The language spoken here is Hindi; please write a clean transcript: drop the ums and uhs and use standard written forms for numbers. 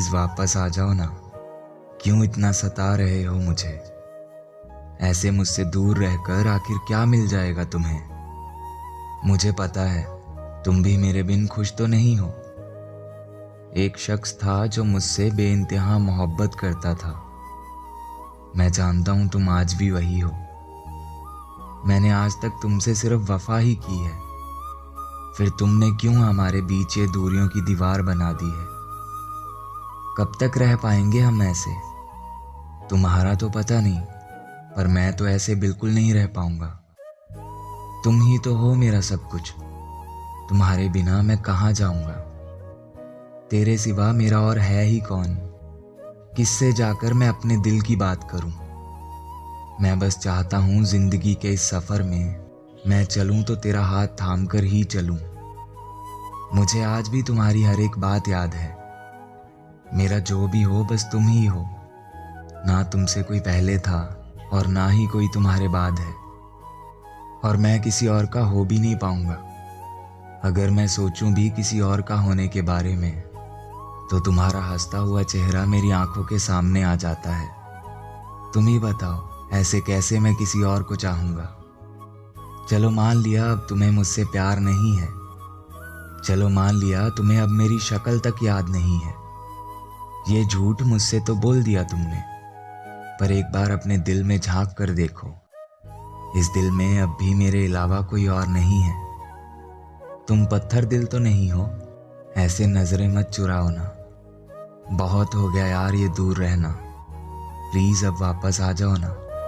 प्लीज वापस आ जाओ ना। क्यों इतना सता रहे हो मुझे? ऐसे मुझसे दूर रहकर आखिर क्या मिल जाएगा तुम्हें? मुझे पता है तुम भी मेरे बिन खुश तो नहीं हो। एक शख्स था जो मुझसे बेइंतहा मोहब्बत करता था। मैं जानता हूं तुम आज भी वही हो। मैंने आज तक तुमसे सिर्फ वफा ही की है, फिर तुमने क्यों हमारे बीच ये दूरियों की दीवार बना दी है? कब तक रह पाएंगे हम ऐसे? तुम्हारा तो पता नहीं, पर मैं तो ऐसे बिल्कुल नहीं रह पाऊंगा। तुम ही तो हो मेरा सब कुछ। तुम्हारे बिना मैं कहाँ जाऊंगा? तेरे सिवा मेरा और है ही कौन? किससे जाकर मैं अपने दिल की बात करूं? मैं बस चाहता हूं जिंदगी के इस सफर में मैं चलूं तो तेरा हाथ थाम कर ही चलूं। मुझे आज भी तुम्हारी हर एक बात याद है। मेरा जो भी हो बस तुम ही हो। ना तुमसे कोई पहले था और ना ही कोई तुम्हारे बाद है, और मैं किसी और का हो भी नहीं पाऊंगा। अगर मैं सोचूं भी किसी और का होने के बारे में तो तुम्हारा हंसता हुआ चेहरा मेरी आंखों के सामने आ जाता है। तुम ही बताओ ऐसे कैसे मैं किसी और को चाहूंगा? चलो मान लिया अब तुम्हें मुझसे प्यार नहीं है। चलो मान लिया तुम्हें अब मेरी शक्ल तक याद नहीं है। ये झूठ मुझसे तो बोल दिया तुमने, पर एक बार अपने दिल में झांक कर देखो। इस दिल में अब भी मेरे अलावा कोई और नहीं है। तुम पत्थर दिल तो नहीं हो, ऐसे नजरें मत चुराओ ना। बहुत हो गया यार ये दूर रहना। प्लीज अब वापस आ जाओ ना।